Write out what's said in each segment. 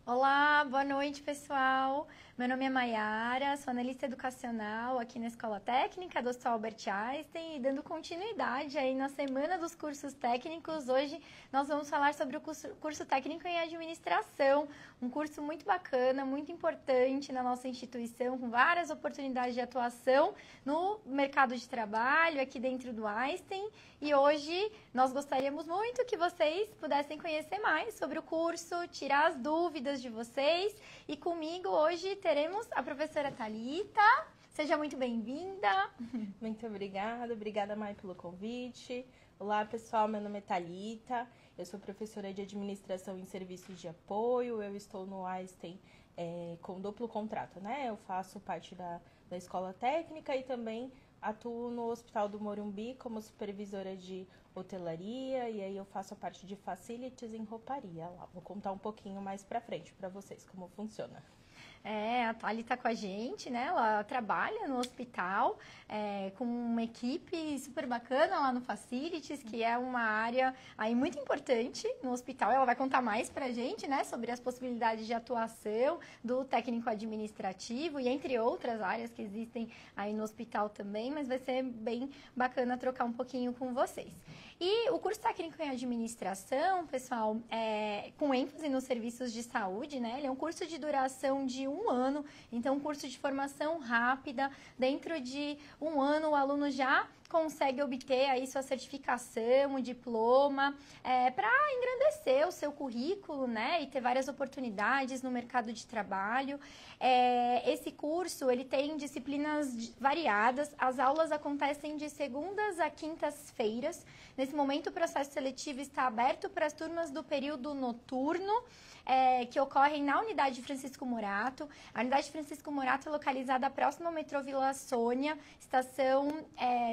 Olá, boa noite, pessoal. Meu nome é Maiara, sou analista educacional aqui na Escola Técnica do Hospital Albert Einstein e dando continuidade aí na Semana dos Cursos Técnicos. Hoje nós vamos falar sobre o curso técnico em administração, um curso muito bacana, muito importante na nossa instituição, com várias oportunidades de atuação no mercado de trabalho aqui dentro do Einstein. E hoje nós gostaríamos muito que vocês pudessem conhecer mais sobre o curso, tirar as dúvidas de vocês. E comigo hoje teremos a professora Thalita. Seja muito bem-vinda. Muito obrigada, Mai, pelo convite. Olá, pessoal, meu nome é Thalita, eu sou professora de Administração em Serviços de Apoio, eu estou no Einstein com duplo contrato, né? Eu faço parte da Escola Técnica e também atuo no Hospital do Morumbi como supervisora de hotelaria e aí eu faço a parte de facilities em rouparia lá. Vou contar um pouquinho mais pra frente para vocês como funciona. A Thali tá com a gente, né? Ela trabalha no hospital com uma equipe super bacana lá no Facilities, que é uma área aí muito importante no hospital. Ela vai contar mais pra gente, né? Sobre as possibilidades de atuação do técnico administrativo e entre outras áreas que existem aí no hospital também, mas vai ser bem bacana trocar um pouquinho com vocês. E o curso técnico em administração, pessoal, com ênfase nos serviços de saúde, né? Ele é um curso de duração de 1 ano, então um curso de formação rápida. Dentro de 1 ano, o aluno já consegue obter aí sua certificação, o diploma, para engrandecer o seu currículo, né? E ter várias oportunidades no mercado de trabalho. Esse curso, ele tem disciplinas variadas. As aulas acontecem de segundas a quintas-feiras. Nesse momento, o processo seletivo está aberto para as turmas do período noturno, que ocorrem na Unidade Francisco Morato. A Unidade Francisco Morato é localizada próxima ao metrô Vila Sônia, estação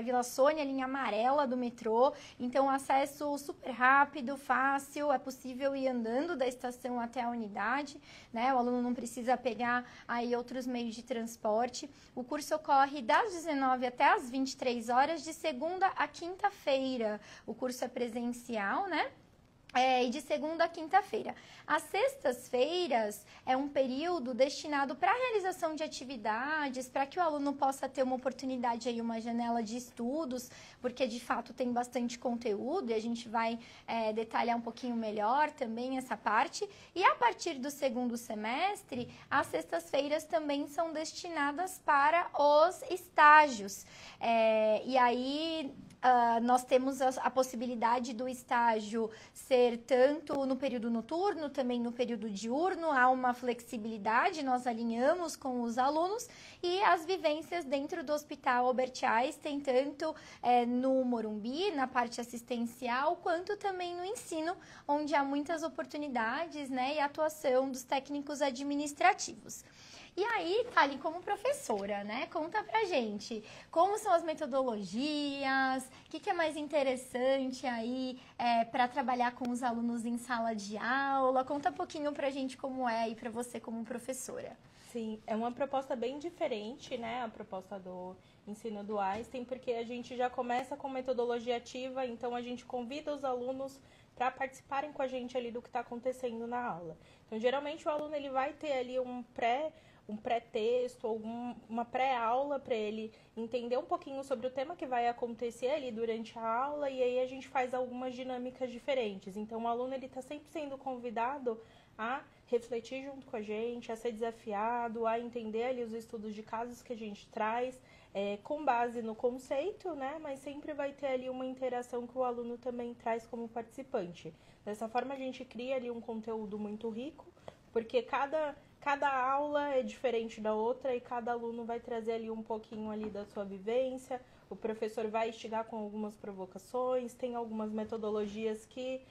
Vila Sônia, linha amarela do metrô. Então, acesso super rápido, fácil, é possível ir andando da estação até a unidade, né? O aluno não precisa pegar aí outros meios de transporte. O curso ocorre das 19 até as 23 horas, de segunda a quinta-feira. O curso é presencial, né? E de segunda a quinta-feira. As sextas-feiras é um período destinado para a realização de atividades, para que o aluno possa ter uma oportunidade aí, uma janela de estudos, porque de fato tem bastante conteúdo e a gente vai detalhar um pouquinho melhor também essa parte. E a partir do segundo semestre, as sextas-feiras também são destinadas para os estágios. E aí nós temos a possibilidade do estágio ser tanto no período noturno, também no período diurno, há uma flexibilidade, nós alinhamos com os alunos, e as vivências dentro do Hospital Albert Einstein, tanto no Morumbi, na parte assistencial, quanto também no ensino, onde há muitas oportunidades, né, e atuação dos técnicos administrativos. E aí, Thali, como professora, né? Conta pra gente como são as metodologias, o que é mais interessante aí para trabalhar com os alunos em sala de aula. Conta um pouquinho pra gente como é aí pra você como professora. Sim, é uma proposta bem diferente, né? A proposta do ensino do Einstein, porque a gente já começa com metodologia ativa, então a gente convida os alunos para participarem com a gente ali do que está acontecendo na aula. Então, geralmente o aluno ele vai ter ali um pré-texto, uma pré-aula para ele entender um pouquinho sobre o tema que vai acontecer ali durante a aula, e aí a gente faz algumas dinâmicas diferentes. Então, o aluno ele está sempre sendo convidado a refletir junto com a gente, a ser desafiado, a entender ali os estudos de casos que a gente traz, com base no conceito, né? Mas sempre vai ter ali uma interação que o aluno também traz como participante. Dessa forma, a gente cria ali um conteúdo muito rico, porque cada aula é diferente da outra e cada aluno vai trazer ali um pouquinho ali da sua vivência. O professor vai instigar com algumas provocações, tem algumas metodologias que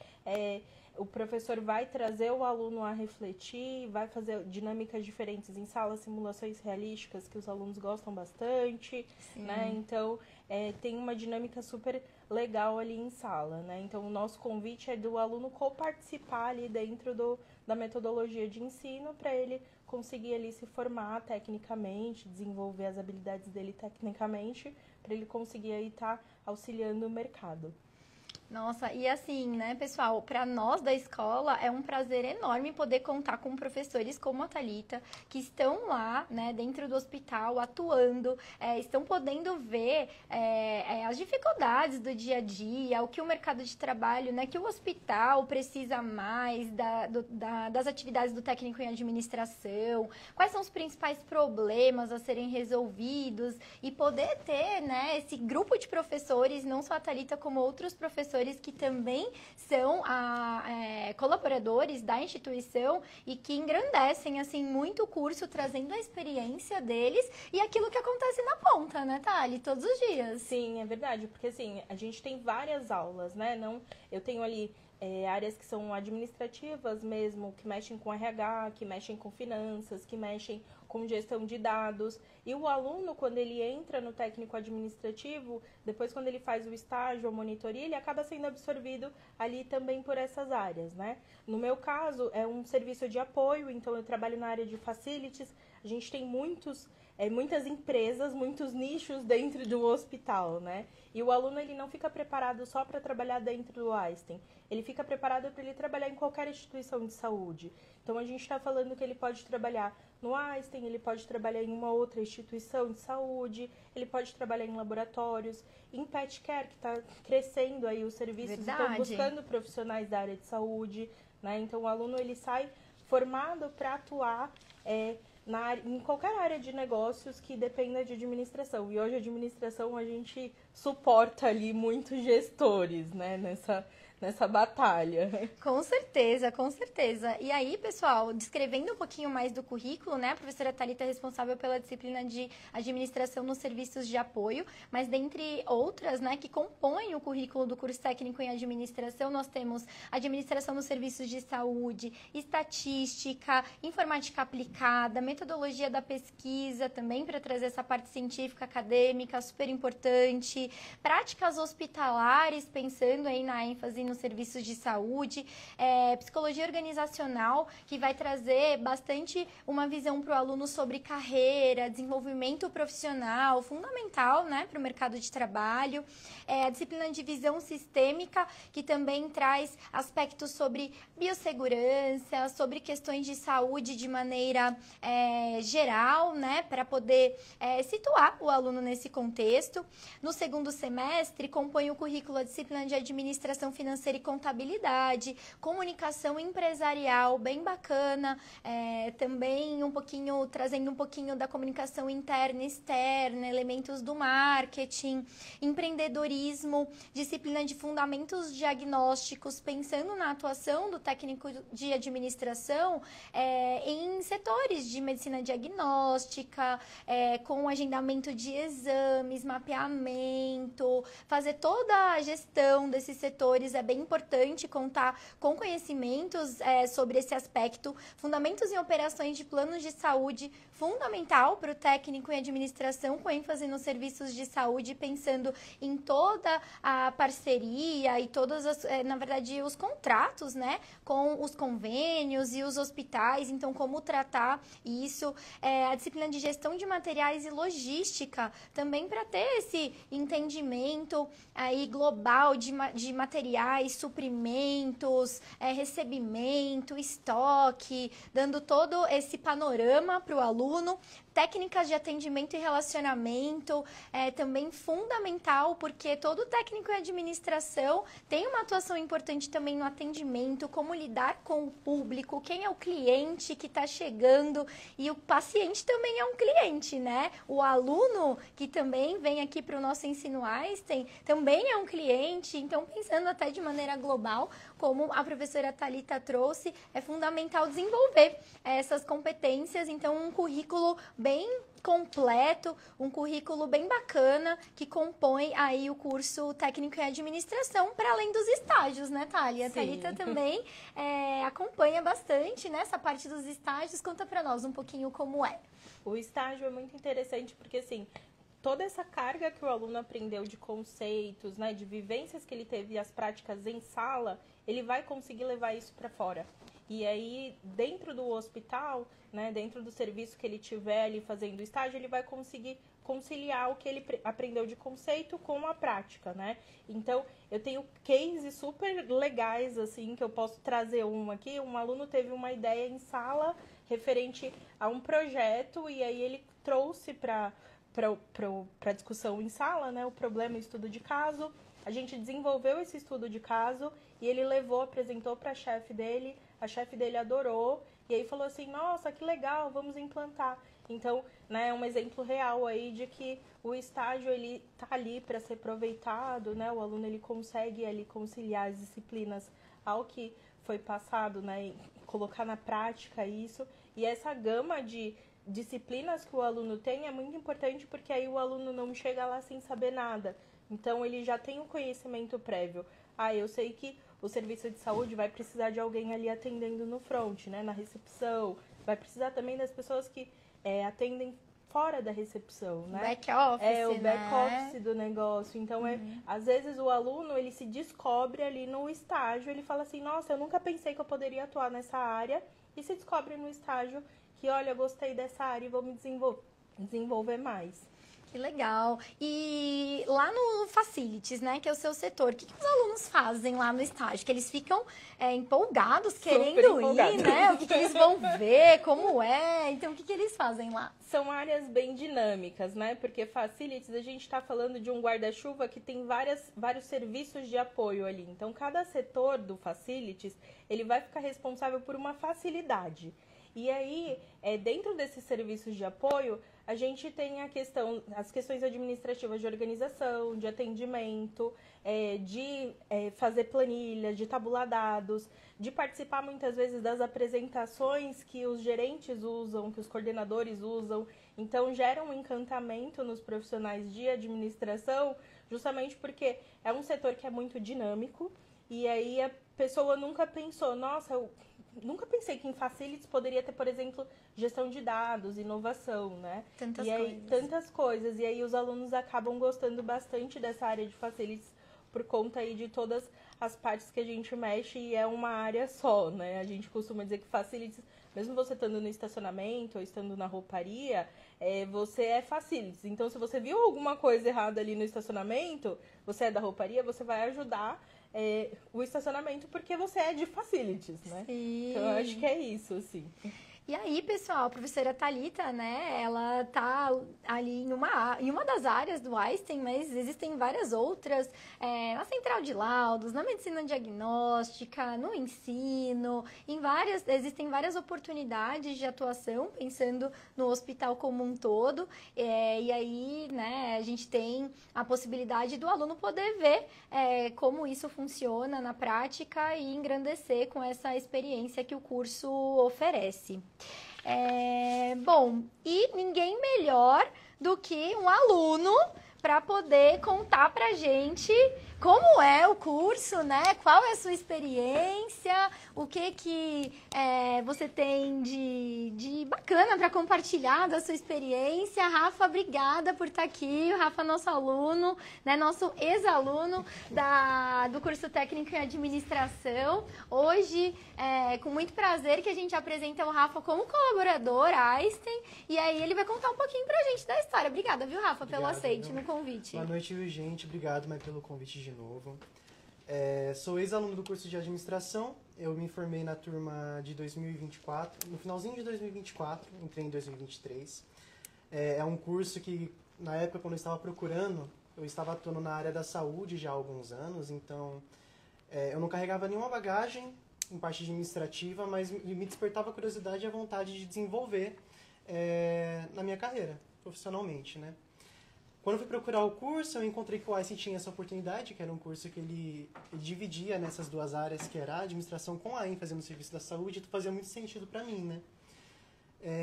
o professor vai trazer o aluno a refletir, vai fazer dinâmicas diferentes em salas, simulações realísticas que os alunos gostam bastante, né? Então, tem uma dinâmica super legal ali em sala, né? Então, o nosso convite é do aluno coparticipar ali dentro da metodologia de ensino para ele conseguir ali se formar tecnicamente, desenvolver as habilidades dele tecnicamente, para ele conseguir aí estar auxiliando o mercado. Nossa, e assim, né, pessoal, para nós da escola é um prazer enorme poder contar com professores como a Thalita, que estão lá, né, dentro do hospital, atuando, estão podendo ver as dificuldades do dia a dia, o que o mercado de trabalho, né, que o hospital precisa mais das atividades do técnico em administração, quais são os principais problemas a serem resolvidos e poder ter, né, esse grupo de professores, não só a Thalita, como outros professores que também são colaboradores da instituição e que engrandecem assim muito o curso, trazendo a experiência deles e aquilo que acontece na ponta, né, Thali? Todos os dias. Sim, é verdade, porque assim, a gente tem várias aulas, né? Não, eu tenho ali áreas que são administrativas mesmo, que mexem com RH, que mexem com finanças, que mexem com gestão de dados. E o aluno, quando ele entra no técnico administrativo, depois quando ele faz o estágio ou monitoria, ele acaba sendo absorvido ali também por essas áreas, né? No meu caso, é um serviço de apoio, então eu trabalho na área de facilities. A gente tem muitas empresas, muitos nichos dentro do hospital, né? E o aluno, ele não fica preparado só para trabalhar dentro do Einstein. Ele fica preparado para ele trabalhar em qualquer instituição de saúde. Então, a gente está falando que ele pode trabalhar no Einstein, ele pode trabalhar em uma outra instituição de saúde, ele pode trabalhar em laboratórios, em pet care, que está crescendo aí os serviços, estão buscando profissionais da área de saúde, né? Então, o aluno, ele sai formado para atuar em qualquer área de negócios que dependa de administração. E hoje, a administração, a gente suporta ali muitos gestores, né, nessa batalha. Com certeza, com certeza. E aí, pessoal, descrevendo um pouquinho mais do currículo, né? A professora Thalita é responsável pela disciplina de administração nos serviços de apoio, mas dentre outras, né, que compõem o currículo do curso técnico em administração, nós temos administração nos serviços de saúde, estatística, informática aplicada, metodologia da pesquisa também para trazer essa parte científica, acadêmica, super importante, práticas hospitalares, pensando aí na ênfase nos serviços de saúde, psicologia organizacional, que vai trazer bastante uma visão para o aluno sobre carreira, desenvolvimento profissional, fundamental, né, para o mercado de trabalho, a disciplina de visão sistêmica, que também traz aspectos sobre biossegurança, sobre questões de saúde de maneira geral, né, para poder situar o aluno nesse contexto. No segundo semestre, compõe o currículo a disciplina de administração financeira e contabilidade, comunicação empresarial, bem bacana, também trazendo um pouquinho da comunicação interna e externa, elementos do marketing, empreendedorismo, disciplina de fundamentos diagnósticos, pensando na atuação do técnico de administração em setores de medicina diagnóstica, com agendamento de exames, mapeamento, fazer toda a gestão desses setores. É bem importante contar com conhecimentos sobre esse aspecto. Fundamentos em operações de planos de saúde, fundamental para o técnico em administração, com ênfase nos serviços de saúde, pensando em toda a parceria e todos, na verdade, os contratos, né, com os convênios e os hospitais. Então, como tratar isso. A disciplina de gestão de materiais e logística, também para ter esse entendimento aí global de materiais, suprimentos, recebimento, estoque, dando todo esse panorama para o aluno. Técnicas de atendimento e relacionamento também fundamental, porque todo técnico em administração tem uma atuação importante também no atendimento, como lidar com o público, quem é o cliente que está chegando, e o paciente também é um cliente, né? O aluno que também vem aqui para o nosso Ensino Einstein também é um cliente. Então, pensando até de maneira global, como a professora Thalita trouxe, é fundamental desenvolver essas competências. Então, um currículo bem completo, um currículo bem bacana que compõe aí o curso técnico em administração, para além dos estágios, né, Thalia? A Thalita também acompanha bastante nessa parte dos estágios. Conta para nós um pouquinho como é. O estágio é muito interessante porque, assim, toda essa carga que o aluno aprendeu de conceitos, né, de vivências que ele teve e as práticas em sala, ele vai conseguir levar isso para fora. E aí, dentro do hospital, né, dentro do serviço que ele tiver ali fazendo estágio, ele vai conseguir conciliar o que ele aprendeu de conceito com a prática, né? Então, eu tenho cases super legais, assim, que eu posso trazer um aqui. Um aluno teve uma ideia em sala referente a um projeto e aí ele trouxe para discussão em sala, né, o problema, o estudo de caso. A gente desenvolveu esse estudo de caso e ele levou, apresentou para a chefe dele adorou e aí falou assim, nossa, que legal, vamos implantar. Então, né, um exemplo real aí de que o estágio ele tá ali para ser aproveitado, né, o aluno ele consegue ali conciliar as disciplinas ao que foi passado, né, e colocar na prática isso. E essa gama de disciplinas que o aluno tem é muito importante porque aí o aluno não chega lá sem saber nada. Então, ele já tem um conhecimento prévio. Ah, eu sei que o serviço de saúde vai precisar de alguém ali atendendo no front, né, na recepção. Vai precisar também das pessoas que atendem fora da recepção, né? Back office, o back né? office do negócio. Então, às vezes o aluno, ele se descobre ali no estágio, ele fala assim, nossa, eu nunca pensei que eu poderia atuar nessa área, e se descobre no estágio que, olha, eu gostei dessa área e vou me desenvolver mais. Que legal. E lá no Facilities, né, que é o seu setor, o que os alunos fazem lá no estágio? Que eles ficam empolgados, querendo ir, né? O que eles vão ver, como é? Então, o que eles fazem lá? São áreas bem dinâmicas, né? Porque Facilities, a gente está falando de um guarda-chuva que tem vários serviços de apoio ali. Então, cada setor do Facilities, ele vai ficar responsável por uma facilidade. E aí, dentro desses serviços de apoio, a gente tem as questões administrativas de organização, de atendimento, de fazer planilhas, de tabular dados, de participar muitas vezes das apresentações que os gerentes usam, que os coordenadores usam. Então, gera um encantamento nos profissionais de administração, justamente porque é um setor que é muito dinâmico. E aí a pessoa nunca pensou, nossa, eu nunca pensei que em Facilities poderia ter, por exemplo, gestão de dados, inovação, né? Tantas coisas. E aí os alunos acabam gostando bastante dessa área de Facilities por conta aí de todas as partes que a gente mexe e é uma área só, né? A gente costuma dizer que Facilities, mesmo você estando no estacionamento ou estando na rouparia, você é Facilities. Então, se você viu alguma coisa errada ali no estacionamento, você é da rouparia, você vai ajudar o estacionamento porque você é de Facilities, né? Sim. Então, eu acho que é isso, assim. E aí, pessoal, a professora Thalita, né, ela tá ali em uma das áreas do Einstein, mas existem várias outras, na central de laudos, na medicina diagnóstica, no ensino, existem várias oportunidades de atuação, pensando no hospital como um todo, e aí, né, a gente tem a possibilidade do aluno poder ver como isso funciona na prática e engrandecer com essa experiência que o curso oferece. Bom, e ninguém melhor do que um aluno para poder contar pra gente como é o curso, né? Qual é a sua experiência, o que você tem de bacana para compartilhar da sua experiência. Rafa, obrigada por estar aqui. O Rafa, nosso aluno, né? Nosso ex-aluno do curso técnico em administração. Hoje, com muito prazer que a gente apresenta o Rafa como colaborador Einstein. E aí ele vai contar um pouquinho pra gente da história. Obrigada, viu, Rafa, pelo aceite no convite. Boa noite, gente. Obrigado, Mai, pelo convite de novo. Sou ex-aluno do curso de administração. Eu me formei na turma de 2024. No finalzinho de 2024, entrei em 2023. É um curso que, na época, quando eu estava procurando, eu estava atuando na área da saúde já há alguns anos. Então, eu não carregava nenhuma bagagem em parte administrativa, mas me despertava a curiosidade e a vontade de desenvolver na minha carreira, profissionalmente, né? Quando eu fui procurar o curso, eu encontrei que o Einstein tinha essa oportunidade, que era um curso que ele dividia nessas duas áreas, que era a administração com a ênfase no serviço da saúde, e fazia muito sentido para mim, né?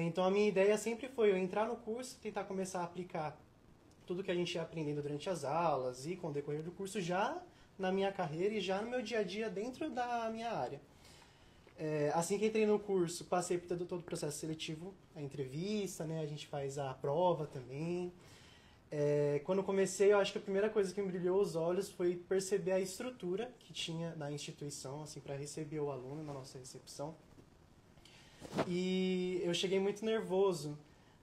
Então, a minha ideia sempre foi eu entrar no curso, tentar começar a aplicar tudo que a gente ia aprendendo durante as aulas e com o decorrer do curso já na minha carreira e já no meu dia a dia dentro da minha área. Assim que entrei no curso, passei por todo o processo seletivo, a entrevista, né? A gente faz a prova também. Quando comecei, eu acho que a primeira coisa que me brilhou os olhos foi perceber a estrutura que tinha na instituição, assim, para receber o aluno na nossa recepção. E eu cheguei muito nervoso,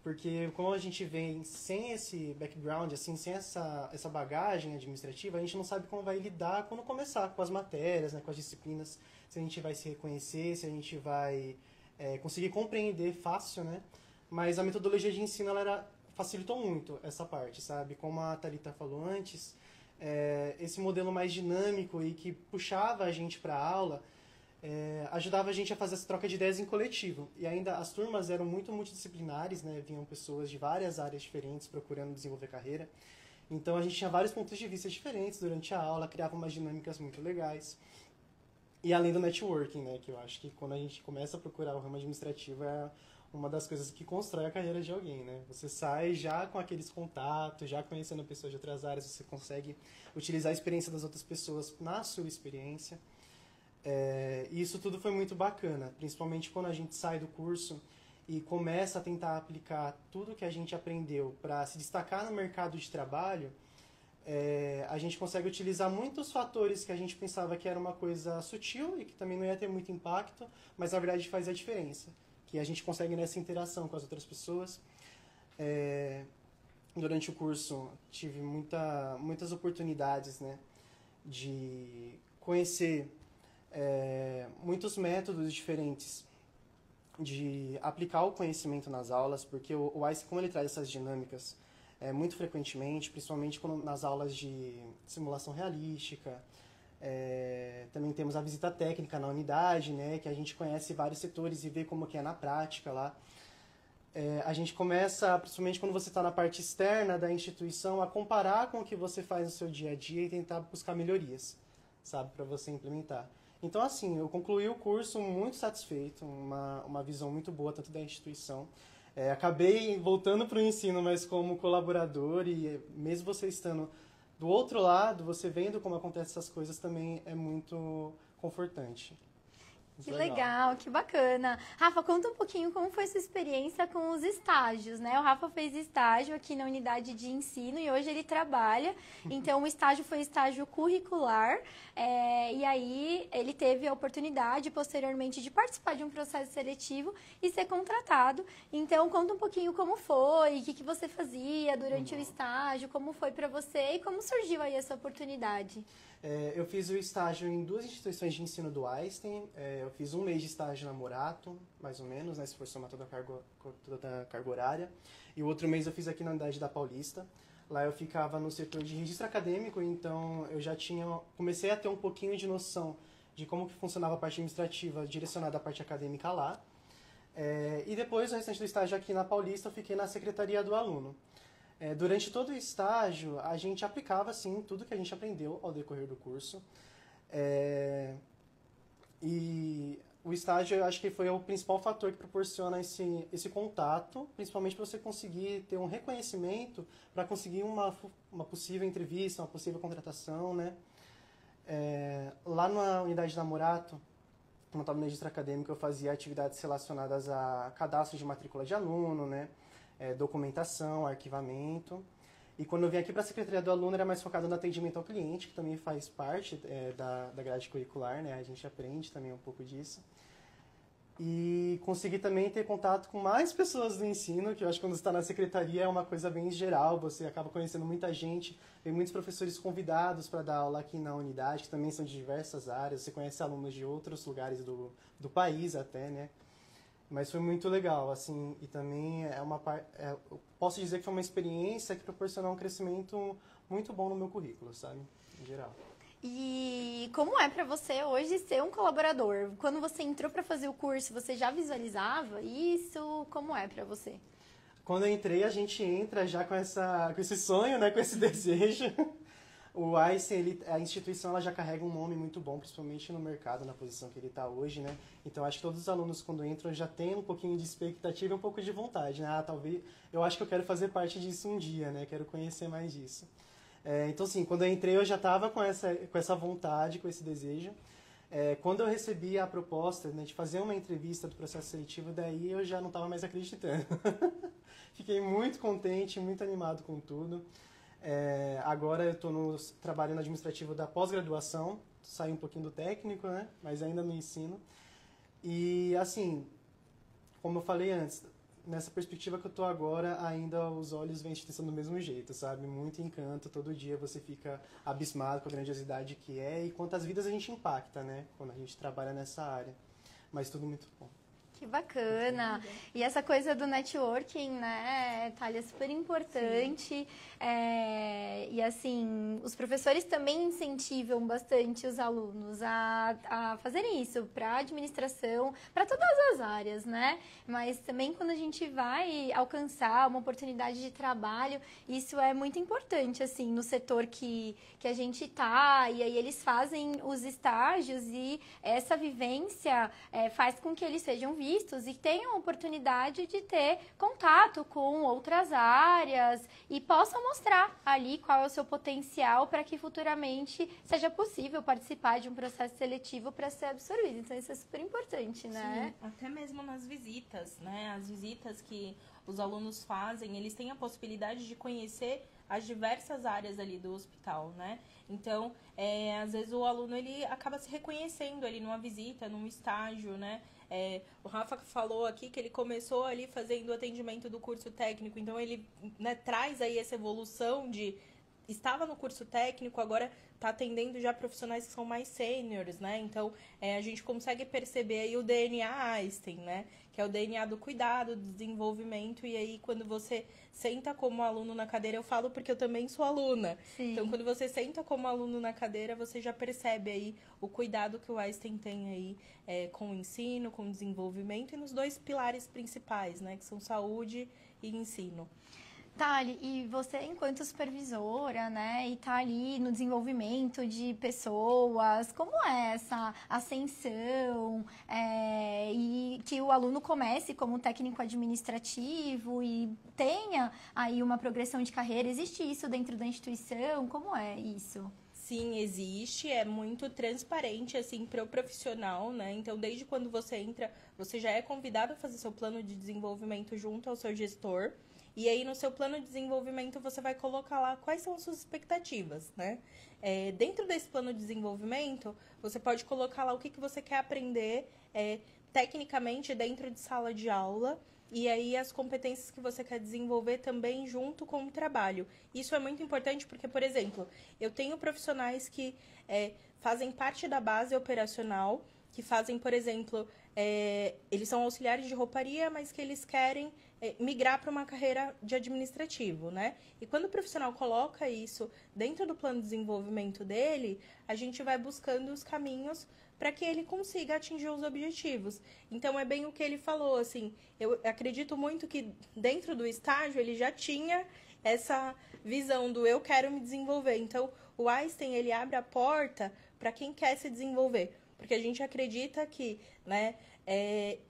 porque como a gente vem sem esse background, assim, sem essa bagagem administrativa, a gente não sabe como vai lidar quando começar com as matérias, né, com as disciplinas, se a gente vai se reconhecer, se a gente vai conseguir compreender fácil, né? Mas a metodologia de ensino, facilitou muito essa parte, sabe? Como a Thalita falou antes, esse modelo mais dinâmico e que puxava a gente para a aula, ajudava a gente a fazer essa troca de ideias em coletivo. E ainda as turmas eram muito multidisciplinares, né? Vinham pessoas de várias áreas diferentes procurando desenvolver carreira. Então a gente tinha vários pontos de vista diferentes durante a aula, criava umas dinâmicas muito legais. E além do networking, né? Que eu acho que quando a gente começa a procurar o ramo administrativo é uma das coisas que constrói a carreira de alguém, né? Você sai já com aqueles contatos, já conhecendo pessoas de outras áreas, você consegue utilizar a experiência das outras pessoas na sua experiência. E isso tudo foi muito bacana, principalmente quando a gente sai do curso e começa a tentar aplicar tudo que a gente aprendeu para se destacar no mercado de trabalho. A gente consegue utilizar muitos fatores que a gente pensava que era uma coisa sutil e que também não ia ter muito impacto, mas na verdade faz a diferença, que a gente consegue nessa interação com as outras pessoas. Durante o curso tive muitas oportunidades, né, de conhecer muitos métodos diferentes de aplicar o conhecimento nas aulas, porque o ICE, como ele traz essas dinâmicas muito frequentemente, principalmente nas aulas de simulação realística, também temos a visita técnica na unidade, né, que a gente conhece vários setores e vê como que é na prática lá. A gente começa, principalmente quando você está na parte externa da instituição, a comparar com o que você faz no seu dia a dia e tentar buscar melhorias, sabe, para você implementar. Então, assim, eu concluí o curso muito satisfeito, uma visão muito boa tanto da instituição. Acabei voltando para o ensino, mas como colaborador, e mesmo você estando do outro lado, você vendo como acontecem essas coisas também é muito confortante. Que legal, que bacana. Rafa, conta um pouquinho como foi sua experiência com os estágios, né? O Rafa fez estágio aqui na unidade de ensino e hoje ele trabalha. Então, o estágio foi estágio curricular e aí ele teve a oportunidade, posteriormente, de participar de um processo seletivo e ser contratado. Então, conta um pouquinho como foi, o que você fazia durante o estágio, como foi para você e como surgiu aí essa oportunidade. Eu fiz o estágio em 2 instituições de ensino do Einstein. Eu fiz 1 mês de estágio na Morato, mais ou menos, né, se for somar toda a carga horária. E o outro mês eu fiz aqui na unidade da Paulista. Lá eu ficava no setor de registro acadêmico, então eu já comecei a ter um pouquinho de noção de como que funcionava a parte administrativa direcionada à parte acadêmica lá. E depois, o restante do estágio aqui na Paulista, eu fiquei na secretaria do aluno. Durante todo o estágio, a gente aplicava, sim, tudo que a gente aprendeu ao decorrer do curso. E o estágio, eu acho que foi o principal fator que proporciona esse contato, principalmente para você conseguir ter um reconhecimento, para conseguir uma possível entrevista, uma possível contratação, né? Lá na unidade da Morato, como eu estava no registro acadêmico, eu fazia atividades relacionadas a cadastro de matrícula de aluno, né? Documentação, arquivamento. E quando eu vim aqui para a Secretaria do Aluno, era mais focado no atendimento ao cliente, que também faz parte da grade curricular, né? A gente aprende também um pouco disso. E consegui também ter contato com mais pessoas do ensino, que eu acho que quando você está na secretaria é uma coisa bem geral, você acaba conhecendo muita gente, tem muitos professores convidados para dar aula aqui na unidade, que também são de diversas áreas, você conhece alunos de outros lugares do país até, né? Mas foi muito legal, assim, e também eu posso dizer que foi uma experiência que proporcionou um crescimento muito bom no meu currículo, sabe? Em geral. E como é para você hoje ser um colaborador? Quando você entrou para fazer o curso, você já visualizava isso? Como é para você? Quando eu entrei, a gente entra já com esse sonho, né? Com esse desejo. O Einstein, a instituição, ela já carrega um nome muito bom, principalmente no mercado, na posição que ele está hoje, né? Então, acho que todos os alunos, quando entram, já têm um pouquinho de expectativa e um pouco de vontade, né? Talvez, eu acho que eu quero fazer parte disso um dia, né? Quero conhecer mais disso. Então, assim, quando eu entrei, eu já estava com essa vontade, com esse desejo. Quando eu recebi a proposta, né, de fazer uma entrevista do processo seletivo, daí eu já não estava mais acreditando. Fiquei muito contente, muito animado com tudo. Agora eu estou trabalhando administrativo da pós-graduação, saí um pouquinho do técnico, né? Mas ainda no ensino. E, assim, como eu falei antes, nessa perspectiva que eu tô agora, ainda os olhos vêm te testando do mesmo jeito, sabe? Muito encanto, todo dia você fica abismado com a grandiosidade que é e quantas vidas a gente impacta, né? Quando a gente trabalha nessa área. Mas tudo muito bom. Que bacana. E essa coisa do networking, né, Thalia, é super importante. E assim, os professores também incentivam bastante os alunos a fazerem isso para administração, para todas as áreas, né? Mas também quando a gente vai alcançar uma oportunidade de trabalho, isso é muito importante, assim, no setor que a gente tá. E aí eles fazem os estágios e essa vivência faz com que eles sejam vistos e tenham a oportunidade de ter contato com outras áreas e possam mostrar ali qual é o seu potencial para que futuramente seja possível participar de um processo seletivo para ser absorvido. Então, isso é super importante, né? Sim, até mesmo nas visitas, né? As visitas que os alunos fazem, eles têm a possibilidade de conhecer as diversas áreas ali do hospital, né? Então, às vezes o aluno, ele acaba se reconhecendo ali numa visita, num estágio, né? O Rafa falou aqui que ele começou ali fazendo o atendimento do curso técnico, então ele, né, traz aí essa evolução de... Estava no curso técnico, agora está atendendo já profissionais que são mais sêniores, né? Então, a gente consegue perceber aí o DNA Einstein, né? Que é o DNA do cuidado, do desenvolvimento. E aí, quando você senta como aluno na cadeira, eu falo porque eu também sou aluna. Sim. Então, quando você senta como aluno na cadeira, você já percebe aí o cuidado que o Einstein tem aí com o ensino, com o desenvolvimento e nos dois pilares principais, né? Que são saúde e ensino. Thali, e você, enquanto supervisora, né, e tá ali no desenvolvimento de pessoas, como é essa ascensão e que o aluno comece como técnico administrativo e tenha aí uma progressão de carreira? Existe isso dentro da instituição? Como é isso? Sim, existe, é muito transparente, assim, para o profissional, né? Então, desde quando você entra, você já é convidado a fazer seu plano de desenvolvimento junto ao seu gestor. E aí, no seu plano de desenvolvimento, você vai colocar lá quais são as suas expectativas, né? Dentro desse plano de desenvolvimento, você pode colocar lá o que você quer aprender tecnicamente dentro de sala de aula. E aí, as competências que você quer desenvolver também junto com o trabalho. Isso é muito importante porque, por exemplo, eu tenho profissionais que fazem parte da base operacional, que fazem, por exemplo, eles são auxiliares de rouparia, mas que eles querem migrar para uma carreira de administrativo, né? E quando o profissional coloca isso dentro do plano de desenvolvimento dele, a gente vai buscando os caminhos para que ele consiga atingir os objetivos. Então, é bem o que ele falou, assim, eu acredito muito que dentro do estágio ele já tinha essa visão do eu quero me desenvolver. Então, o Einstein, ele abre a porta para quem quer se desenvolver. Porque a gente acredita que, né,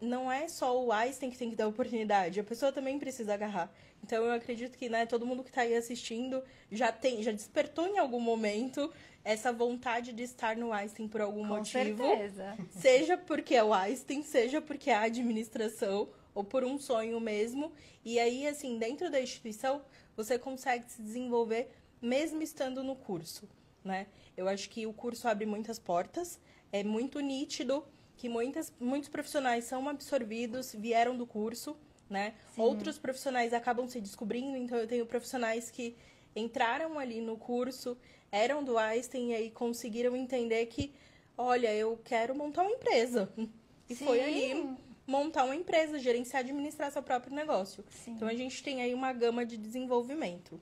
não é só o Einstein que tem que dar oportunidade, a pessoa também precisa agarrar. Então, eu acredito que, né, todo mundo que está aí assistindo já despertou em algum momento essa vontade de estar no Einstein por algum motivo. Com certeza. Seja porque é o Einstein, seja porque é a administração, ou por um sonho mesmo. E aí, assim, dentro da instituição, você consegue se desenvolver mesmo estando no curso, né? Eu acho que o curso abre muitas portas. É muito nítido que muitos profissionais são absorvidos, vieram do curso, né? Sim. Outros profissionais acabam se descobrindo. Então, eu tenho profissionais que entraram ali no curso, eram do Einstein e aí conseguiram entender que, olha, eu quero montar uma empresa. E Sim. foi ali montar uma empresa, gerenciar, administrar seu próprio negócio. Sim. Então, a gente tem aí uma gama de desenvolvimento.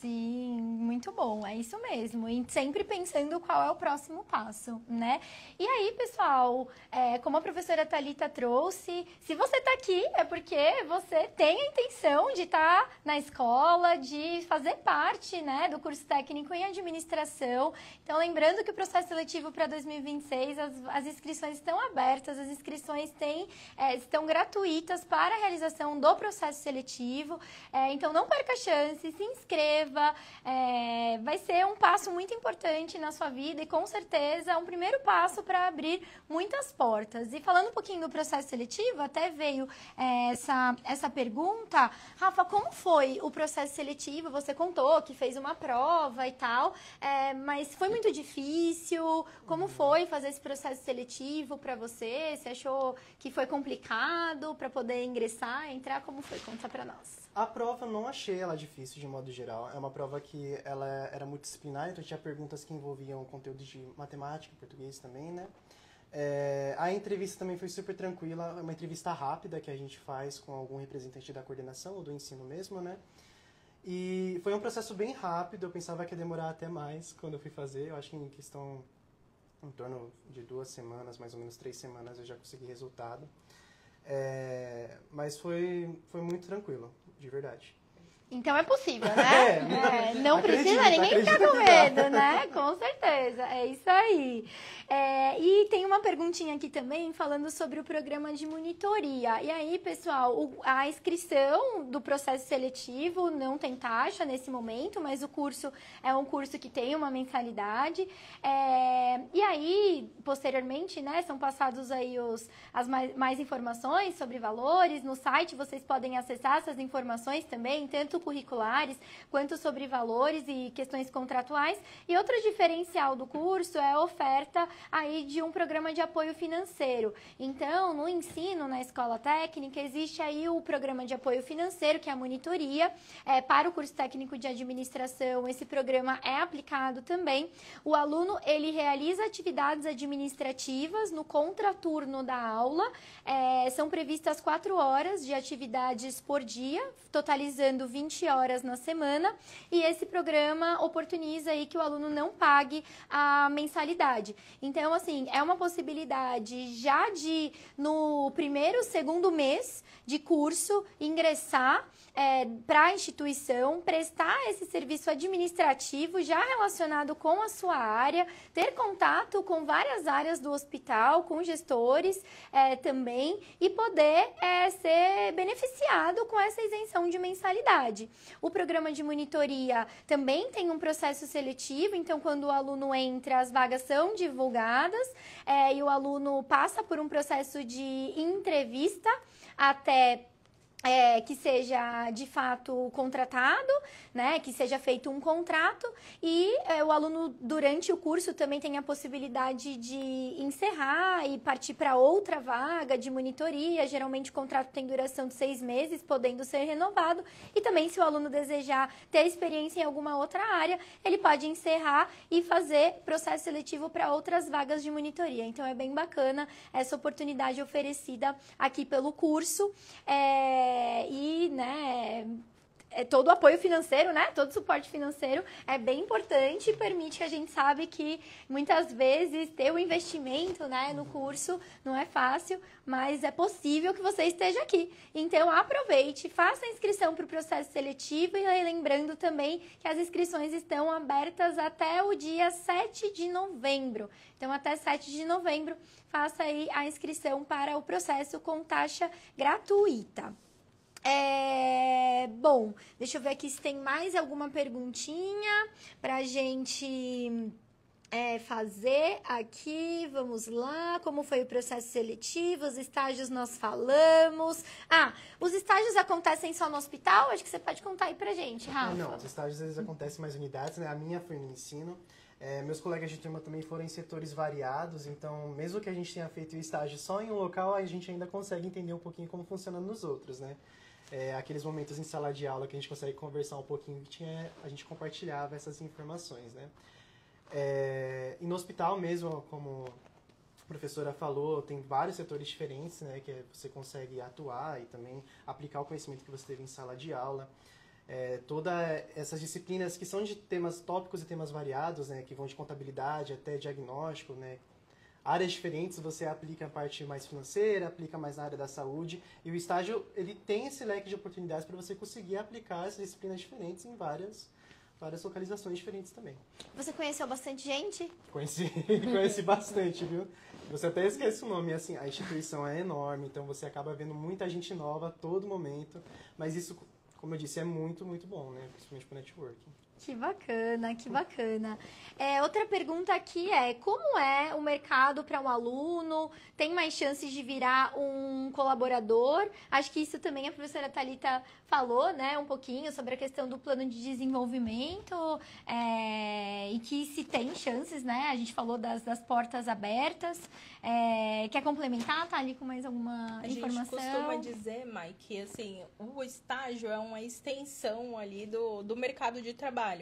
Sim, muito bom, é isso mesmo. E sempre pensando qual é o próximo passo, né? E aí, pessoal, como a professora Thalita trouxe, se você está aqui é porque você tem a intenção de estar na escola, de fazer parte, né, do curso técnico em administração. Então, lembrando que o processo seletivo para 2026, as inscrições estão abertas, as inscrições estão gratuitas para a realização do processo seletivo. Então, não perca a chance, se inscreva. inscreva. Vai ser um passo muito importante na sua vida e, com certeza, um primeiro passo para abrir muitas portas. E falando um pouquinho do processo seletivo, até veio essa pergunta. Rafa, como foi o processo seletivo? Você contou que fez uma prova e tal, mas foi muito difícil? Como foi fazer esse processo seletivo para você? Você achou que foi complicado para poder entrar? Como foi? Conta para nós. A prova eu não achei ela difícil de modo geral. É uma prova que ela era multidisciplinar, então tinha perguntas que envolviam conteúdo de matemática, português também, né? A entrevista também foi super tranquila, é uma entrevista rápida que a gente faz com algum representante da coordenação ou do ensino mesmo, né? E foi um processo bem rápido, eu pensava que ia demorar até mais quando eu fui fazer. Eu acho que em torno de 2 semanas, mais ou menos 3 semanas, eu já consegui resultado. Mas foi muito tranquilo, de verdade. Então é possível, né? Não precisa ninguém ficar com medo, né? Com certeza, é isso aí. E tem uma perguntinha aqui também falando sobre o programa de monitoria. E aí, pessoal, a inscrição do processo seletivo não tem taxa nesse momento, mas o curso é um curso que tem uma mensalidade. E aí, posteriormente, né, são passados aí mais informações sobre valores. No site vocês podem acessar essas informações também, tanto curriculares, quanto sobre valores e questões contratuais. E outro diferencial do curso é a oferta aí de um programa de apoio financeiro. Então, no ensino, na escola técnica, existe aí o programa de apoio financeiro, que é a monitoria. Para o curso técnico de administração, esse programa é aplicado também. O aluno, ele realiza atividades administrativas no contraturno da aula. São previstas 4 horas de atividades por dia, totalizando 20 horas na semana, e esse programa oportuniza aí que o aluno não pague a mensalidade. Então, assim, é uma possibilidade já de, no primeiro, segundo mês de curso, ingressar para a instituição, prestar esse serviço administrativo já relacionado com a sua área, ter contato com várias áreas do hospital, com gestores também, e poder ser beneficiado com essa isenção de mensalidade. O programa de monitoria também tem um processo seletivo, então quando o aluno entra, as vagas são divulgadas e o aluno passa por um processo de entrevista até que seja de fato contratado, né, que seja feito um contrato, e o aluno durante o curso também tem a possibilidade de encerrar e partir para outra vaga de monitoria. Geralmente o contrato tem duração de 6 meses, podendo ser renovado, e também se o aluno desejar ter experiência em alguma outra área, ele pode encerrar e fazer processo seletivo para outras vagas de monitoria. Então é bem bacana essa oportunidade oferecida aqui pelo curso. Todo o apoio financeiro, né? Todo o suporte financeiro é bem importante e permite que a gente sabe que muitas vezes ter o investimento, né, no curso não é fácil, mas é possível que você esteja aqui. Então aproveite, faça a inscrição para o processo seletivo, e lembrando também que as inscrições estão abertas até o dia 7 de novembro. Então até 7 de novembro faça aí a inscrição para o processo com taxa gratuita. Bom, deixa eu ver aqui se tem mais alguma perguntinha pra gente fazer aqui. Vamos lá. Como foi o processo seletivo? Os estágios nós falamos. Os estágios acontecem só no hospital? Acho que você pode contar aí pra gente, Rafa. Não, os estágios eles acontecem em mais unidades, né? A minha foi no ensino. Meus colegas de turma também foram em setores variados, então mesmo que a gente tenha feito o estágio só em um local, a gente ainda consegue entender um pouquinho como funciona nos outros, né? Aqueles momentos em sala de aula que a gente consegue conversar um pouquinho, a gente compartilhava essas informações, né? E no hospital mesmo, como a professora falou, tem vários setores diferentes, né? Que você consegue atuar e também aplicar o conhecimento que você teve em sala de aula. Todas essas disciplinas que são de temas tópicos e temas variados, né? Que vão de contabilidade até diagnóstico, né? Áreas diferentes, você aplica a parte mais financeira, aplica mais na área da saúde, e o estágio ele tem esse leque de oportunidades para você conseguir aplicar essas disciplinas diferentes em várias localizações diferentes também. Você conheceu bastante gente? Conheci bastante, viu? Você até esquece o nome, assim, a instituição é enorme, então você acaba vendo muita gente nova a todo momento, mas isso como eu disse, é muito, muito bom, né? Principalmente para networking. Que bacana, que bacana. Outra pergunta aqui é, como é o mercado para um aluno? Tem mais chances de virar um colaborador? Acho que isso também a professora Thalita falou, né, um pouquinho sobre a questão do plano de desenvolvimento, e que se tem chances, né? A gente falou das portas abertas. Quer complementar, Thali, com mais alguma informação? A gente costuma dizer, Mai, que assim, o estágio é uma extensão ali do mercado de trabalho.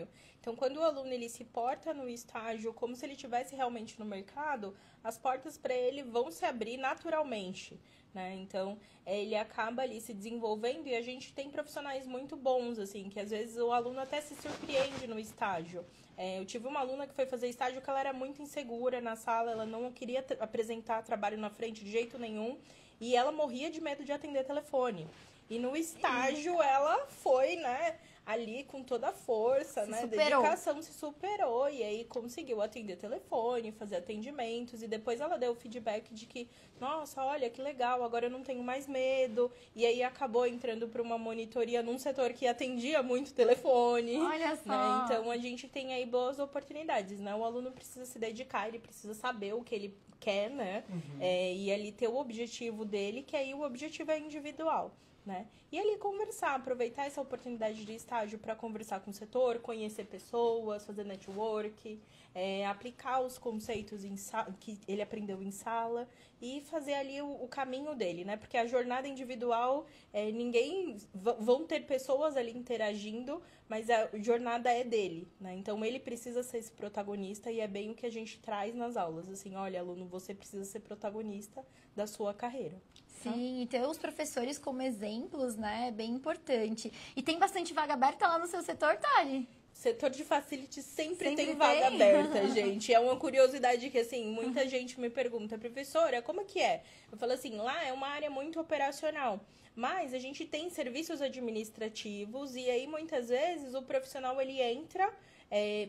Então, quando o aluno ele se porta no estágio como se ele estivesse realmente no mercado, as portas para ele vão se abrir naturalmente, né? Então, ele acaba ali se desenvolvendo e a gente tem profissionais muito bons, assim, que às vezes o aluno até se surpreende no estágio. Eu tive uma aluna que foi fazer estágio que ela era muito insegura na sala, ela não queria apresentar trabalho na frente de jeito nenhum e ela morria de medo de atender telefone. E no estágio ela foi, né, ali com toda a força, né, dedicação, se superou e aí conseguiu atender telefone, fazer atendimentos e depois ela deu o feedback de que, nossa, olha que legal, agora eu não tenho mais medo e aí acabou entrando para uma monitoria num setor que atendia muito telefone. Olha só. Né? Então a gente tem aí boas oportunidades, né? O aluno precisa se dedicar, ele precisa saber o que ele quer, né? E ali ter o objetivo dele, que aí o objetivo é individual. Né? E ali conversar, aproveitar essa oportunidade de estágio para conversar com o setor, conhecer pessoas, fazer network, aplicar os conceitos que ele aprendeu em sala e fazer ali o caminho dele, né? Porque a jornada individual, vão ter pessoas ali interagindo, mas a jornada é dele, né? Então ele precisa ser esse protagonista e é bem o que a gente traz nas aulas, assim, olha, aluno, você precisa ser protagonista da sua carreira. Sim, e ter os professores como exemplos, né, é bem importante. E tem bastante vaga aberta lá no seu setor, Thali? Setor de facility sempre tem vaga aberta, gente. É uma curiosidade que, assim, muita gente me pergunta, professora, como que é? Eu falo assim, lá é uma área muito operacional, mas a gente tem serviços administrativos e aí, muitas vezes, o profissional, ele entra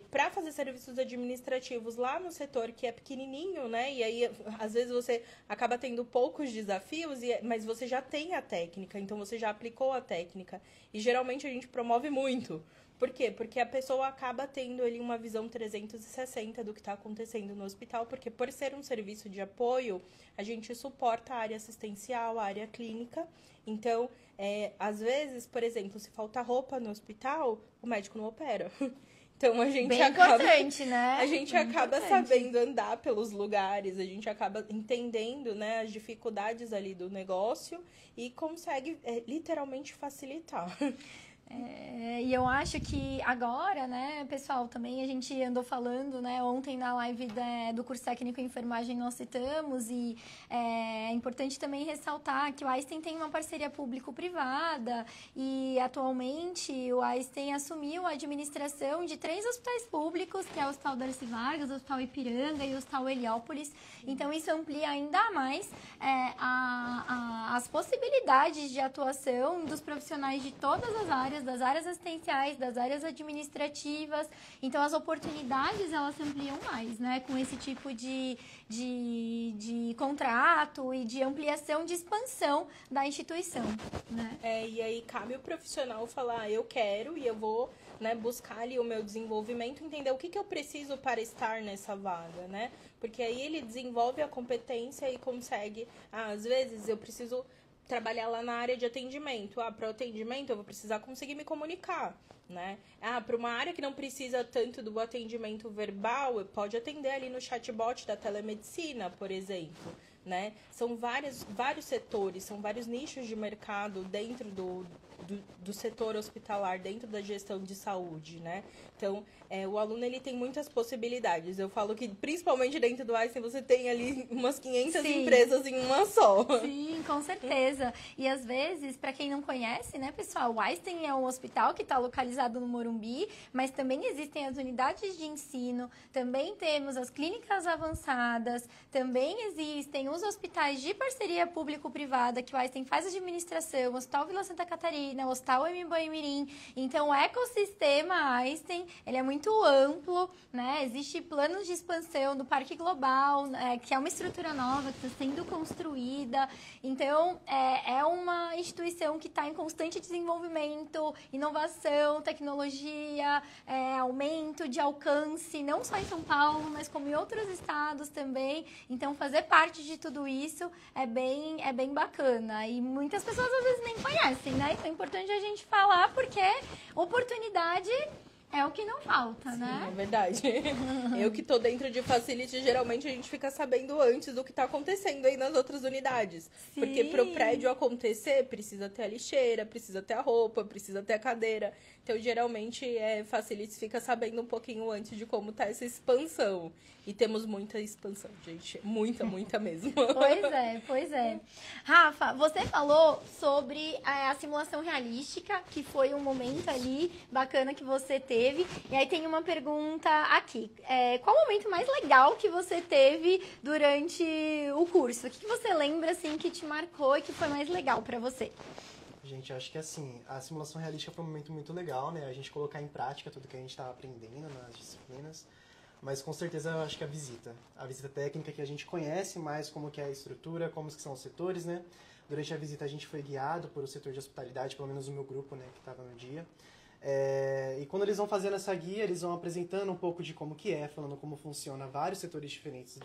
para fazer serviços administrativos lá no setor que é pequenininho, né? E aí, às vezes, você acaba tendo poucos desafios, mas você já tem a técnica, então você já aplicou a técnica. E, geralmente, a gente promove muito. Por quê? Porque a pessoa acaba tendo ali uma visão 360 do que está acontecendo no hospital, porque por ser um serviço de apoio, a gente suporta a área assistencial, a área clínica. Então, às vezes, por exemplo, se falta roupa no hospital, o médico não opera. Então, a gente importante, né? A gente acaba sabendo andar pelos lugares, a gente acaba entendendo, né, as dificuldades ali do negócio e consegue literalmente facilitar. E eu acho que agora, né, pessoal, também a gente andou falando, né, ontem na live do curso técnico em enfermagem nós citamos e é importante também ressaltar que o Einstein tem uma parceria público-privada e atualmente o Einstein assumiu a administração de 3 hospitais públicos, que é o Hospital Darcy Vargas, o Hospital Ipiranga e o Hospital Heliópolis. Então isso amplia ainda mais as possibilidades de atuação dos profissionais de todas as áreas, das áreas assistenciais, das áreas administrativas. Então, as oportunidades, elas se ampliam mais, né? Com esse tipo de contrato e de ampliação, de expansão da instituição, né? E aí cabe o profissional falar, eu quero e eu vou, né, buscar ali o meu desenvolvimento, entender o que eu preciso para estar nessa vaga, né? Porque aí ele desenvolve a competência e consegue, às vezes eu preciso trabalhar lá na área de atendimento. Para o atendimento eu vou precisar conseguir me comunicar, né? Para uma área que não precisa tanto do atendimento verbal, pode atender ali no chatbot da telemedicina, por exemplo, né? São vários setores, são vários nichos de mercado dentro do setor hospitalar, dentro da gestão de saúde, né? Então, o aluno, ele tem muitas possibilidades. Eu falo que, principalmente dentro do Einstein, você tem ali umas 500 empresas em uma só. Sim, com certeza. E, às vezes, para quem não conhece, né, pessoal, o Einstein é um hospital que está localizado no Morumbi, mas também existem as unidades de ensino, também temos as clínicas avançadas, também existem os hospitais de parceria público-privada, que o Einstein faz administração, o Hospital Vila Santa Catarina, ali na Hostal Mboi-Mirim. Então, o ecossistema Einstein, ele é muito amplo, né? Existe planos de expansão do Parque Global, que é uma estrutura nova que está sendo construída. Então, é uma instituição que está em constante desenvolvimento, inovação, tecnologia, aumento de alcance, não só em São Paulo, mas como em outros estados também. Então, fazer parte de tudo isso é bem bacana. E muitas pessoas às vezes nem conhecem, né? Então é importante a gente falar, porque oportunidade é o que não falta, né? É verdade. Eu que tô dentro de Facility, geralmente a gente fica sabendo antes do que tá acontecendo aí nas outras unidades. Sim. Porque pro prédio acontecer, precisa ter a lixeira, precisa ter a roupa, precisa ter a cadeira. Então, geralmente, Facility fica sabendo um pouquinho antes de como tá essa expansão. E temos muita expansão, gente. Muita, muita mesmo. Pois é. Rafa, você falou sobre a simulação realística, que foi um momento ali bacana que você teve. E aí tem uma pergunta aqui. Qual o momento mais legal que você teve durante o curso? O que você lembra, assim, que te marcou e que foi mais legal pra você? Gente, acho que assim, a simulação realística foi um momento muito legal, né? A gente colocar em prática tudo que a gente estava aprendendo nas disciplinas. Mas com certeza eu acho que a visita técnica que a gente conhece mais como que é a estrutura, como que são os setores, né? Durante a visita a gente foi guiado por o setor de hospitalidade, pelo menos o meu grupo, né, que estava no dia. E quando eles vão fazendo essa guia, eles vão apresentando um pouco de como que falando como funciona vários setores diferentes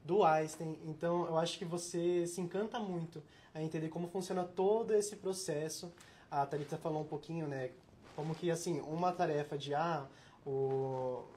do Einstein. Então, eu acho que você se encanta muito a entender como funciona todo esse processo. A Thalita falou um pouquinho, né, como que, assim, uma tarefa de,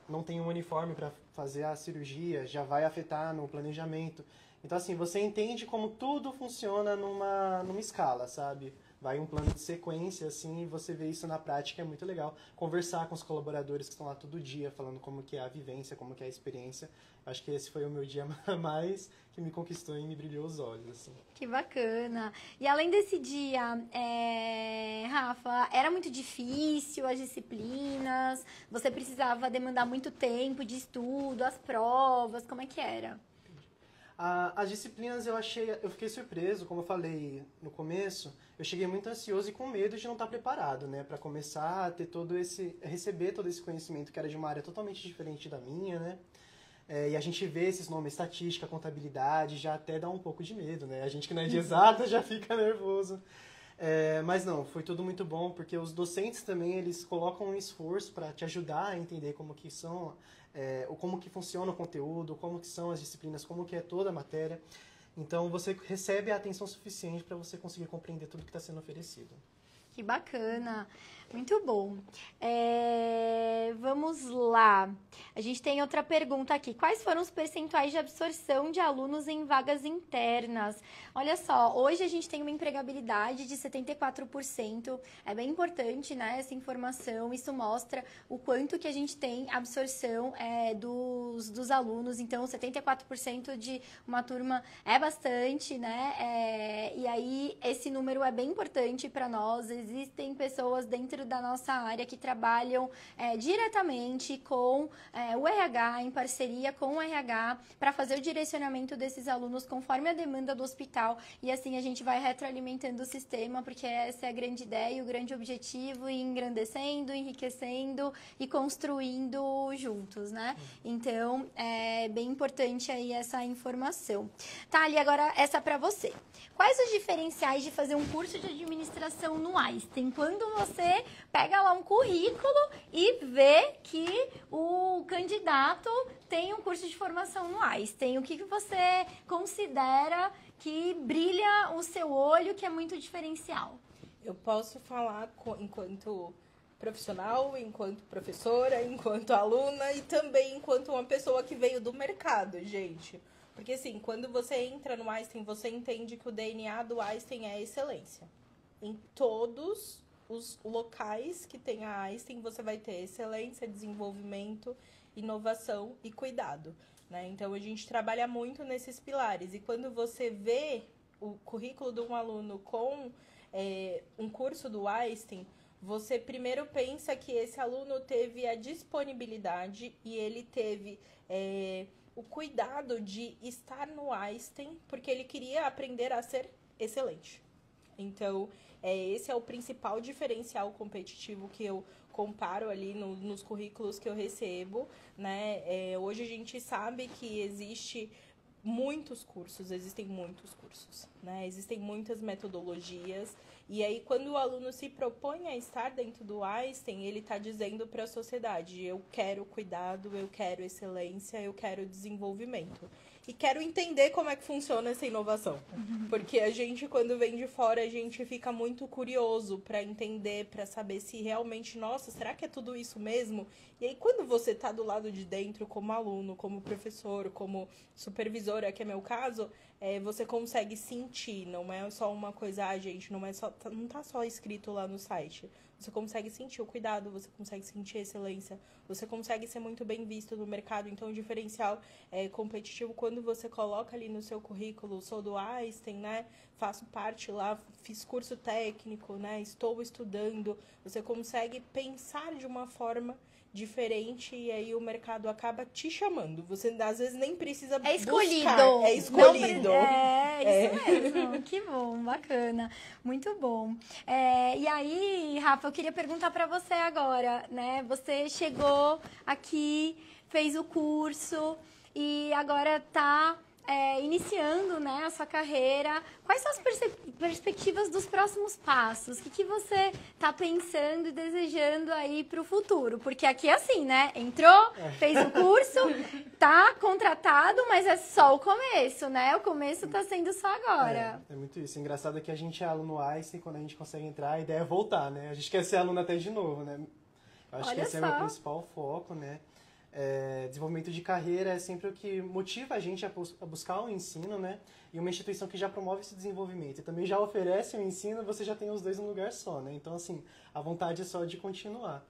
não tem um uniforme para fazer a cirurgia, já vai afetar no planejamento. Então, assim, você entende como tudo funciona numa escala, sabe? Vai um plano de sequência, assim, e você vê isso na prática, é muito legal. Conversar com os colaboradores que estão lá todo dia, falando como que é a vivência, como que é a experiência. Acho que esse foi o meu dia mais que me conquistou e me brilhou os olhos, assim. Que bacana. E além desse dia, Rafa, era muito difícil as disciplinas? Você precisava demandar muito tempo de estudo, as provas, como é que era? As disciplinas eu fiquei surpreso, como eu falei no começo, eu cheguei muito ansioso e com medo de não estar preparado, né, para começar a ter receber todo esse conhecimento que era de uma área totalmente diferente da minha, né, e a gente vê esses nomes, estatística, contabilidade, já até dá um pouco de medo, né, a gente que não é de exata já fica nervoso. Mas não, foi tudo muito bom, porque os docentes também, eles colocam um esforço para te ajudar a entender como que como que funciona o conteúdo, como que são as disciplinas, como que é toda a matéria. Então, você recebe a atenção suficiente para você conseguir compreender tudo que está sendo oferecido. Que bacana, muito bom. Vamos lá. A gente tem outra pergunta aqui. Quais foram os percentuais de absorção de alunos em vagas internas? Olha só, hoje a gente tem uma empregabilidade de 74%. É bem importante, né, essa informação. Isso mostra o quanto que a gente tem absorção dos alunos. Então, 74% de uma turma é bastante, né? E aí, esse número é bem importante para nós. Existem pessoas dentro da nossa área que trabalham diretamente com o RH, em parceria com o RH, para fazer o direcionamento desses alunos conforme a demanda do hospital. E assim a gente vai retroalimentando o sistema, porque essa é a grande ideia, o grande objetivo, e engrandecendo, enriquecendo e construindo juntos, né? Então, é bem importante aí essa informação. Thali, agora essa para você. Quais os diferenciais de fazer um curso de administração no Einstein? Quando você pega lá um currículo e vê que o candidato tem um curso de formação no Einstein, o que você considera que brilha o seu olho, que é muito diferencial? Eu posso falar enquanto profissional, enquanto professora, enquanto aluna e também enquanto uma pessoa que veio do mercado, gente. Porque, assim, quando você entra no Einstein, você entende que o DNA do Einstein é a excelência. Em todos os locais que tem a Einstein, você vai ter excelência, desenvolvimento, inovação e cuidado, né? Então, a gente trabalha muito nesses pilares. E quando você vê o currículo de um aluno com um curso do Einstein, você primeiro pensa que esse aluno teve a disponibilidade e ele teve o cuidado de estar no Einstein porque ele queria aprender a ser excelente. Então, Esse é o principal diferencial competitivo que eu comparo ali nos currículos que eu recebo, né? Hoje a gente sabe que existem muitos cursos, né? Existem muitas metodologias. E aí, quando o aluno se propõe a estar dentro do Einstein, ele está dizendo para a sociedade: eu quero cuidado, eu quero excelência, eu quero desenvolvimento. E quero entender como é que funciona essa inovação. Porque a gente, quando vem de fora, a gente fica muito curioso para entender, para saber se realmente, nossa, será que é tudo isso mesmo? E aí, quando você está do lado de dentro, como aluno, como professor, como supervisora, que é meu caso, você consegue sentir, não é só uma coisa, gente, não tá só escrito lá no site. Você consegue sentir o cuidado, você consegue sentir a excelência, você consegue ser muito bem visto no mercado. Então, o diferencial competitivo, quando você coloca ali no seu currículo, sou do Einstein, né? Faço parte lá, fiz curso técnico, né? Estou estudando. Você consegue pensar de uma forma diferente e aí o mercado acaba te chamando. Você, às vezes, nem precisa buscar. É escolhido. Isso mesmo. Que bom, bacana. Muito bom. E aí, Rafa, eu queria perguntar para você agora, né? Você chegou aqui, fez o curso e agora está iniciando, né, a sua carreira. Quais são as perspectivas dos próximos passos? O que você está pensando e desejando aí para o futuro? Porque aqui é assim, né? Entrou, fez o curso, tá contratado, mas é só o começo, né? O começo está sendo só agora. É muito isso. Engraçado é que a gente é aluno Einstein, quando a gente consegue entrar, a ideia é voltar, né? A gente quer ser aluno até de novo, né? Eu acho que esse é o meu principal foco, né? Desenvolvimento de carreira é sempre o que motiva a gente a buscar um ensino, né? E uma instituição que já promove esse desenvolvimento e também já oferece o ensino, você já tem os dois num lugar só, né? Então, assim, a vontade é só de continuar.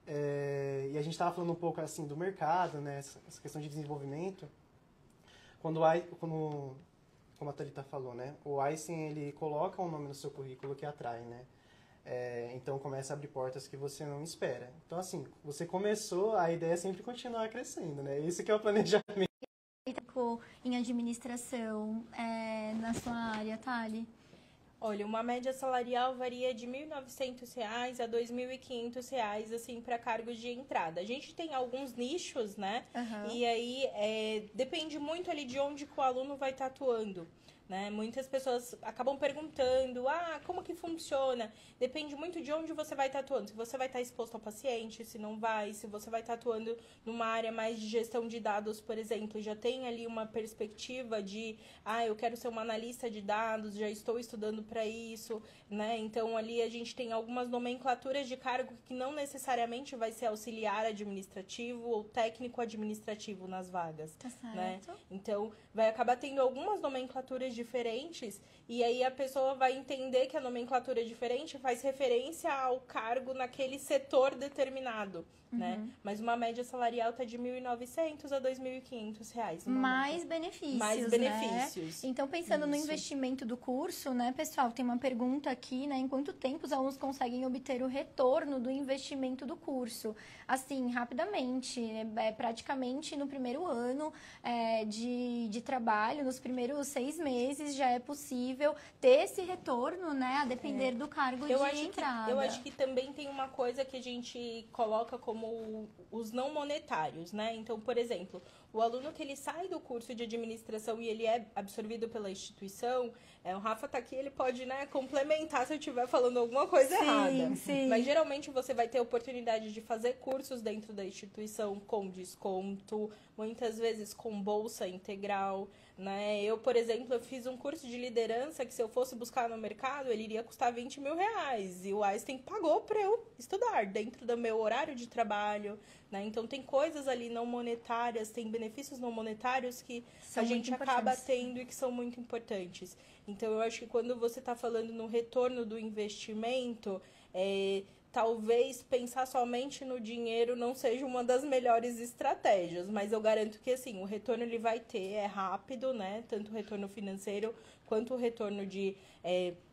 E a gente estava falando um pouco, assim, do mercado, né? Essa questão de desenvolvimento. Como a Thalita falou, né? O Einstein, ele coloca um nome no seu currículo que atrai, né? Então começa a abrir portas que você não espera. Então, assim, você começou, a ideia é sempre continuar crescendo, né? Esse que é o planejamento. Em administração na sua área, Thali? Olha, uma média salarial varia de R$ 1.900 a R$ 2.500, assim, para cargos de entrada. A gente tem alguns nichos, né? Uhum. E aí depende muito ali de onde o aluno vai estar atuando. Né? Muitas pessoas acabam perguntando, como que funciona? Depende muito de onde você vai estar atuando. Se você vai estar exposto ao paciente, se não vai, se você vai estar atuando numa área mais de gestão de dados, por exemplo, já tem ali uma perspectiva de, eu quero ser uma analista de dados, já estou estudando para isso, né? Então, ali a gente tem algumas nomenclaturas de cargo que não necessariamente vai ser auxiliar administrativo ou técnico administrativo nas vagas, tá certo. Né? Então, vai acabar tendo algumas nomenclaturas diferentes e aí a pessoa vai entender que a nomenclatura é diferente faz referência ao cargo naquele setor determinado, né? Mas uma média salarial tá de R$ 1.900 a R$ 2.500. Mais benefícios, né? Então, pensando no investimento do curso, né, pessoal, tem uma pergunta aqui, né? Em quanto tempo os alunos conseguem obter o retorno do investimento do curso? Assim, rapidamente, praticamente no primeiro ano de trabalho, nos primeiros 6 meses, já é possível ter esse retorno, né? A depender do cargo de entrada. Eu acho que também tem uma coisa que a gente coloca como os não monetários, né? Então, por exemplo, o aluno que ele sai do curso de administração e ele é absorvido pela instituição, o Rafa tá aqui, ele pode, né, complementar se eu estiver falando alguma coisa errada. Sim. Mas geralmente você vai ter a oportunidade de fazer cursos dentro da instituição com desconto, muitas vezes com bolsa integral, né? Eu, por exemplo, eu fiz um curso de liderança que se eu fosse buscar no mercado, ele iria custar R$ 20.000. E o Einstein pagou para eu estudar dentro do meu horário de trabalho, né? Então, tem coisas ali não monetárias, tem benefícios não monetários que a gente acaba tendo e que são muito importantes. Então, eu acho que quando você está falando no retorno do investimento, talvez pensar somente no dinheiro não seja uma das melhores estratégias, mas eu garanto que, assim, o retorno ele vai ter, é rápido, né? Tanto o retorno financeiro quanto o retorno de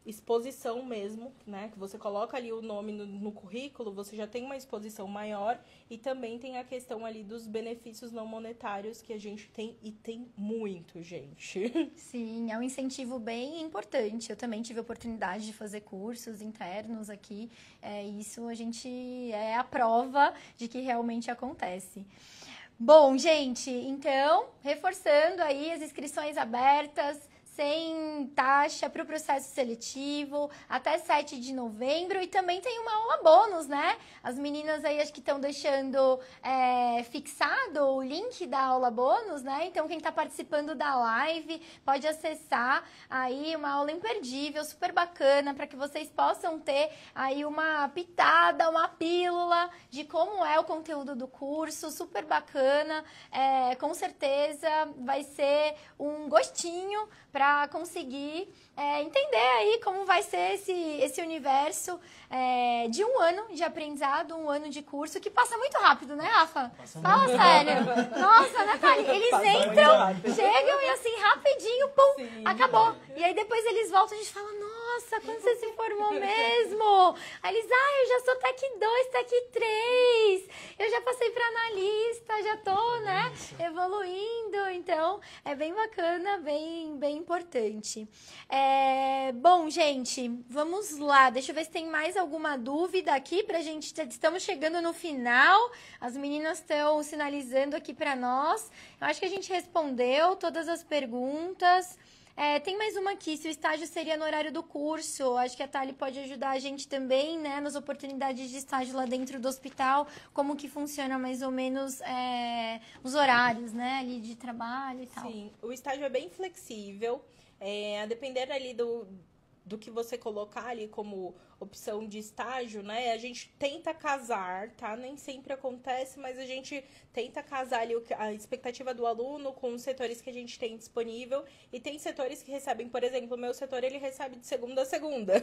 exposição mesmo, né? Que você coloca ali o nome no currículo, você já tem uma exposição maior e também tem a questão ali dos benefícios não monetários que a gente tem e tem muito, gente. Sim, é um incentivo bem importante. Eu também tive a oportunidade de fazer cursos internos aqui. Isso a gente é a prova de que realmente acontece. Bom, gente, então, reforçando aí as inscrições abertas, sem taxa para o processo seletivo, até 7 de novembro. E também tem uma aula bônus, né? As meninas aí acho que estão deixando fixado o link da aula bônus, né? Então, quem está participando da live pode acessar aí uma aula imperdível, super bacana, para que vocês possam ter aí uma pitada, uma pílula de como é o conteúdo do curso, super bacana. Com certeza vai ser um gostinho para conseguir entender aí como vai ser esse universo de um ano de aprendizado, um ano de curso, que passa muito rápido, né, Rafa? Fala sério. Nossa, Natália, eles entram, chegam e assim, rapidinho, pum, sim, acabou. E aí depois eles voltam e a gente fala, nossa, quando você se formou mesmo? Aí eles, eu já sou Tec 2, Tec 3, eu já passei para analista, já tô, né, evoluindo. Então, é bem bacana, bem importante. Bom, gente, vamos lá. Deixa eu ver se tem mais alguma dúvida aqui pra gente. Estamos chegando no final. As meninas estão sinalizando aqui pra nós. Eu acho que a gente respondeu todas as perguntas. Tem mais uma aqui, se o estágio seria no horário do curso. Acho que a Thali pode ajudar a gente também, né, nas oportunidades de estágio lá dentro do hospital, como que funciona mais ou menos os horários, né, ali de trabalho e tal. Sim, o estágio é bem flexível, a depender ali do que você colocar ali como opção de estágio, né? A gente tenta casar, tá? Nem sempre acontece, mas a gente tenta casar ali a expectativa do aluno com os setores que a gente tem disponível. E tem setores que recebem, por exemplo, o meu setor, ele recebe de segunda a segunda,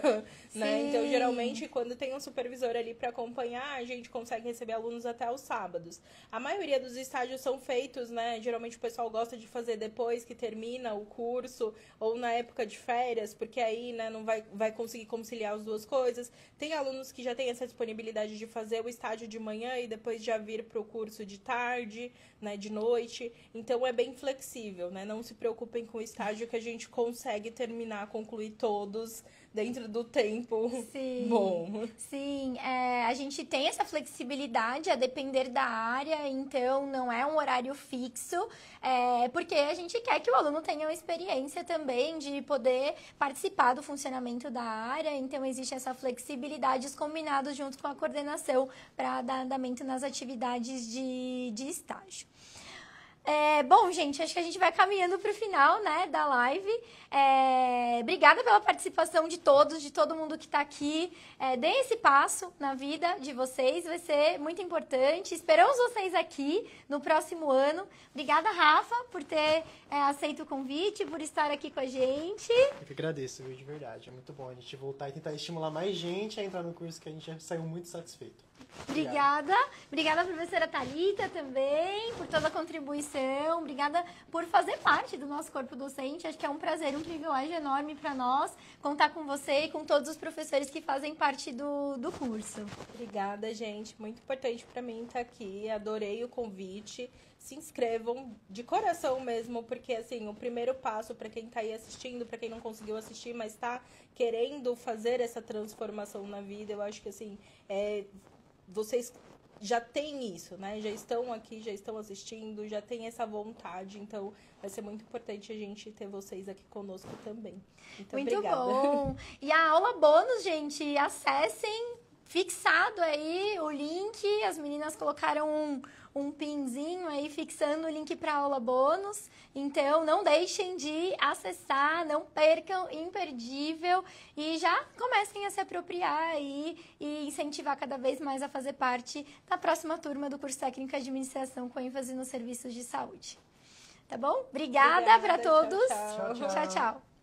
né? Então, geralmente, quando tem um supervisor ali para acompanhar, a gente consegue receber alunos até os sábados. A maioria dos estágios são feitos, né? Geralmente o pessoal gosta de fazer depois que termina o curso ou na época de férias, porque aí, né, não vai conseguir conciliar as duas coisas. Tem alunos que já têm essa disponibilidade de fazer o estágio de manhã e depois já vir para o curso de tarde, né, de noite. Então, é bem flexível, né? Não se preocupem com o estágio que a gente consegue concluir todos dentro do tempo bom. Sim, a gente tem essa flexibilidade a depender da área, então não é um horário fixo, porque a gente quer que o aluno tenha uma experiência também de poder participar do funcionamento da área, então existe essa flexibilidade, os combinados junto com a coordenação para dar andamento nas atividades de estágio. Bom, gente, acho que a gente vai caminhando para o final, né, da live. Obrigada pela participação de todos, de todo mundo que está aqui. Deem esse passo na vida de vocês, vai ser muito importante. Esperamos vocês aqui no próximo ano. Obrigada, Rafa, por ter aceito o convite, por estar aqui com a gente. Eu que agradeço, viu, de verdade. É muito bom a gente voltar e tentar estimular mais gente a entrar no curso, que a gente já saiu muito satisfeito. Obrigada. Obrigada, professora Thalita, também, por toda a contribuição. Obrigada por fazer parte do nosso corpo docente. Acho que é um prazer, um privilégio enorme para nós contar com você e com todos os professores que fazem parte do curso. Obrigada, gente. Muito importante para mim estar aqui. Adorei o convite. Se inscrevam de coração mesmo, porque assim, o primeiro passo para quem está aí assistindo, para quem não conseguiu assistir, mas está querendo fazer essa transformação na vida, eu acho que assim, vocês já têm isso, né? Já estão aqui, já estão assistindo, já têm essa vontade. Então, vai ser muito importante a gente ter vocês aqui conosco também. Então, muito obrigada. Bom. E a aula bônus, gente, acessem, fixado aí o link. As meninas colocaram um pinzinho aí fixando o link para aula bônus. Então, não deixem de acessar, não percam, imperdível. E já comecem a se apropriar aí e incentivar cada vez mais a fazer parte da próxima turma do curso técnico de administração com ênfase nos serviços de saúde. Tá bom? Obrigada para todos. Tchau, tchau. Tchau, tchau.